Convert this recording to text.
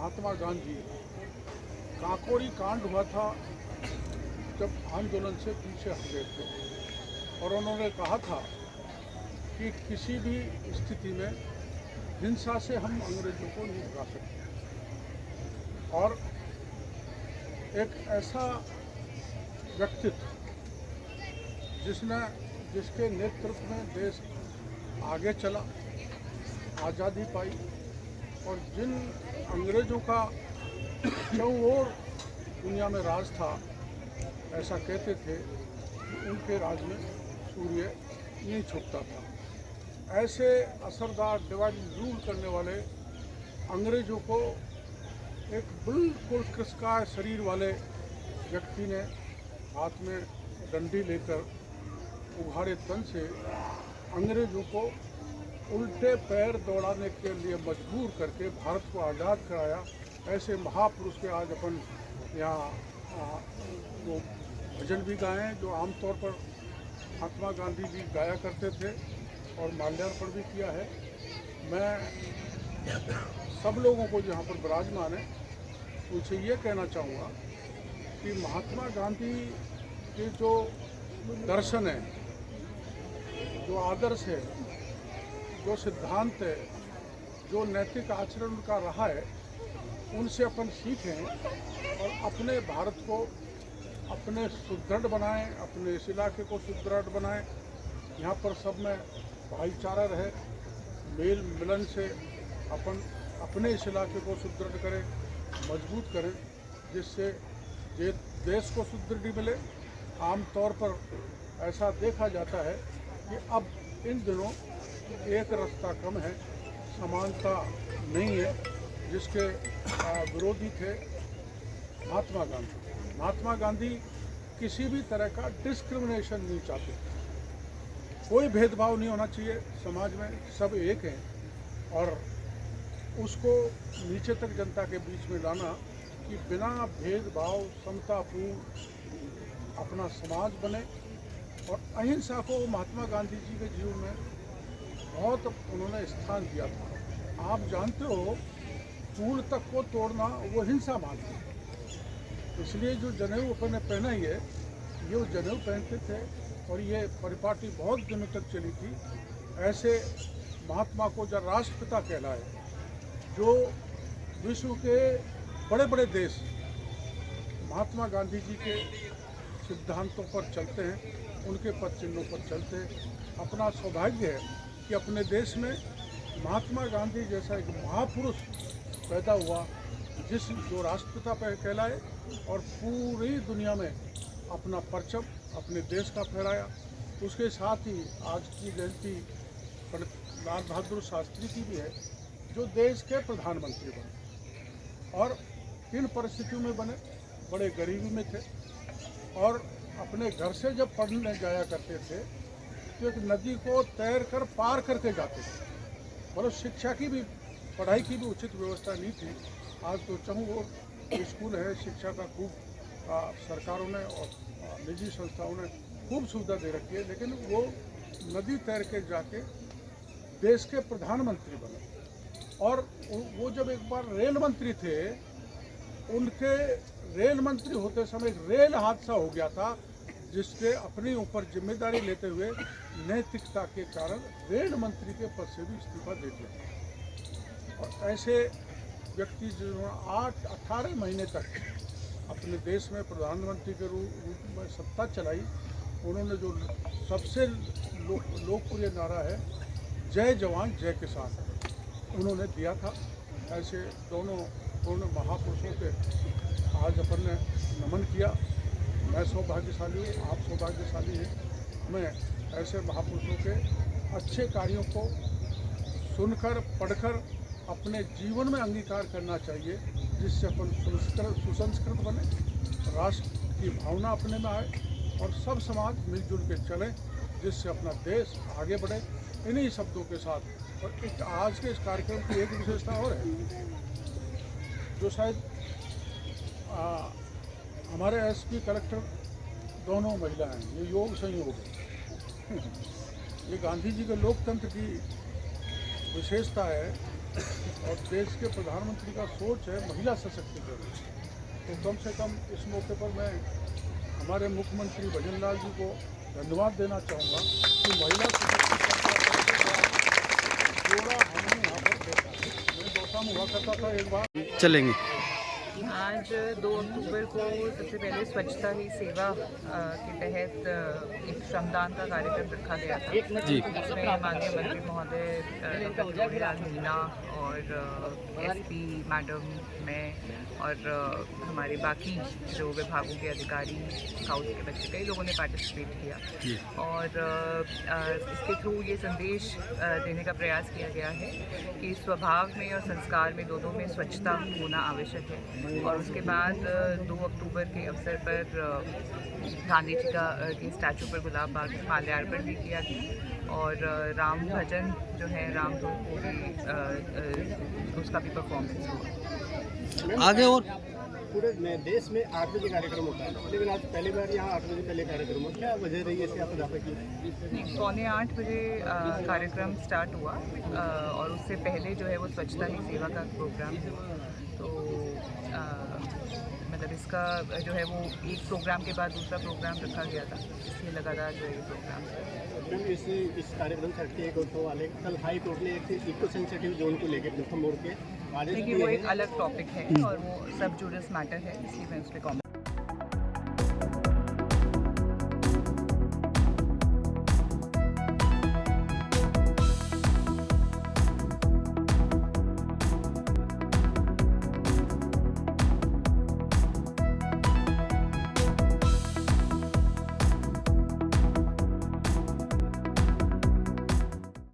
महात्मा गांधी काकोरी कांड हुआ था जब आंदोलन से पीछे हट गए थे और उन्होंने कहा था कि किसी भी स्थिति में हिंसा से हम अंग्रेजों को नहीं भगा सकते। और एक ऐसा व्यक्तित्व जिसके नेतृत्व में देश आगे चला, आज़ादी पाई और जिन अंग्रेज़ों का चारों ओर दुनिया में राज था, ऐसा कहते थे कि उनके राज में सूर्य नहीं छुपता था। ऐसे असरदार डिवाइड रूल करने वाले अंग्रेज़ों को एक बिल्कुल कृशकाय शरीर वाले व्यक्ति ने हाथ में डंडी लेकर उघाड़े तन से अंग्रेज़ों को उल्टे पैर दौड़ाने के लिए मजबूर करके भारत को आज़ाद कराया। ऐसे महापुरुष के आज अपन यहाँ वो भजन भी गाए हैं जो आमतौर पर महात्मा गांधी जी गाया करते थे और माल्यार्पण भी किया है। मैं सब लोगों को जहाँ पर विराजमान है उनसे ये कहना चाहूँगा कि महात्मा गांधी के जो दर्शन है, जो आदर्श है, जो सिद्धांत है, जो नैतिक आचरण उनका रहा है, उनसे अपन सीखें और अपने भारत को अपने सुदृढ़ बनाएं, अपने इस इलाके को सुदृढ़ बनाएं। यहाँ पर सब में भाईचारा रहे, मेल मिलन से अपन अपने इस इलाके को सुदृढ़ करें, मजबूत करें, जिससे देश को सुदृढ़ी मिले। आमतौर पर ऐसा देखा जाता है कि अब इन दिनों एक रास्ता कम है, समानता नहीं है, जिसके विरोधी थे महात्मा गांधी। महात्मा गांधी किसी भी तरह का डिस्क्रिमिनेशन नहीं चाहते, कोई भेदभाव नहीं होना चाहिए समाज में, सब एक हैं और उसको नीचे तक जनता के बीच में लाना कि बिना भेदभाव समतापूर्ण अपना समाज बने। और अहिंसा को महात्मा गांधी जी के जीवन में बहुत उन्होंने स्थान दिया था। आप जानते हो, फूल तक को तोड़ना वो हिंसा मानते हैं। इसलिए जो जनेऊ अपने पहना ही है, ये वो जनेऊ पहनते थे और ये परिपाटी बहुत दिनों तक चली थी। ऐसे महात्मा को जब राष्ट्रपिता कहलाए, जो विश्व के बड़े बड़े देश महात्मा गांधी जी के सिद्धांतों पर चलते हैं, उनके पद चिन्हों पर चलते हैं। अपना सौभाग्य है कि अपने देश में महात्मा गांधी जैसा एक महापुरुष पैदा हुआ, जो राष्ट्रपिता पर कहलाए और पूरी दुनिया में अपना परचम अपने देश का फहराया। उसके साथ ही आज की जयंती पंडित लाल बहादुर शास्त्री की भी है, जो देश के प्रधानमंत्री बने और किन परिस्थितियों में बने, बड़े गरीबी में थे और अपने घर से जब पढ़ने जाया करते थे तो एक नदी को तैर कर पार करके जाते थे। मतलब शिक्षा की भी, पढ़ाई की भी उचित व्यवस्था नहीं थी। आज तो चहुओर स्कूल है, शिक्षा का खूब सरकारों ने और निजी संस्थाओं ने खूब सुविधा दे रखी है, लेकिन वो नदी तैर के जाके देश के प्रधानमंत्री बने। और वो जब एक बार रेल मंत्री थे, उनके रेल मंत्री होते समय एक रेल हादसा हो गया था, जिसके अपने ऊपर जिम्मेदारी लेते हुए नैतिकता के कारण रेल मंत्री के पद से भी इस्तीफा दे दिया। और ऐसे व्यक्ति जिन्होंने 18 महीने तक अपने देश में प्रधानमंत्री के रूप में सत्ता चलाई, उन्होंने जो सबसे लोकप्रिय नारा है जय जवान जय किसान, उन्होंने दिया था। ऐसे दोनों महापुरुषों के आज अपन ने नमन किया। मैं सौभाग्यशाली हूँ, आप सौभाग्यशाली हैं। हमें ऐसे महापुरुषों के अच्छे कार्यों को सुनकर पढ़कर अपने जीवन में अंगीकार करना चाहिए, जिससे अपन सुसंस्कृत बने, राष्ट्र की भावना अपने में आए और सब समाज मिलजुल के चले, जिससे अपना देश आगे बढ़े। इन्हीं शब्दों के साथ और एक आज के इस कार्यक्रम की एक विशेषता और है, जो शायद हमारे एसपी कलेक्टर दोनों महिला हैं। ये योग संयोग है। ये गांधी जी के लोकतंत्र की विशेषता है और देश के प्रधानमंत्री का सोच है महिला सशक्तिकरण, तो कम से कम इस मौके पर मैं हमारे मुख्यमंत्री भजन लाल जी को धन्यवाद देना चाहूँगा कि महिला सशक्तिकरण का जोड़ा हमने यहाँ पर देखा है। मैं दौसा में हुआ करता था एक बार। चलेंगे। आज 2 अक्टूबर को सबसे पहले स्वच्छता ही सेवा के तहत एक श्रमदान का कार्यक्रम रखा गया था, जिसमें माननीय मंत्री महोदय डॉक्टर जोड़ीलाल मीणा और एसपी मैडम, मैं और हमारे बाकी जो विभागों के अधिकारी, स्काउट के बच्चे, कई लोगों ने पार्टिसिपेट किया और इसके थ्रू ये संदेश देने का प्रयास किया गया है कि स्वभाव में और संस्कार में दोनों में स्वच्छता होना आवश्यक है। और उसके बाद 2 अक्टूबर के अवसर पर गांधी जी का के स्टैचू पर गुलाब बाग माल्यार्पण भी किया गया और राम भजन जो है राम धुन को भी उसका भी परफॉर्मेंस हुआ। आगे और पूरे देश में 8 बजे कार्यक्रम होता है, लेकिन आज पहली बार यहाँ 8 बजे पहले कार्यक्रम हो, क्या वजह रही है इसकी आप बता सकती? 7:45 बजे कार्यक्रम स्टार्ट हुआ और उससे पहले जो है वो स्वच्छता ही सेवा का प्रोग्राम हुआ। तो मतलब इसका जो है वो एक प्रोग्राम के बाद दूसरा प्रोग्राम रखा गया था, इसलिए लगातार जो है ये प्रोग्राम इस कार्यक्रम से हटके एक और वाले कल हाई कोर्ट ने एक इको सेंसिटिव जोन को लेकर प्रथम मोड़ के आदेश देखिए वो एक अलग टॉपिक है और वो सब जुडिस मैटर है, इसलिए मैं उस पर कॉमेंट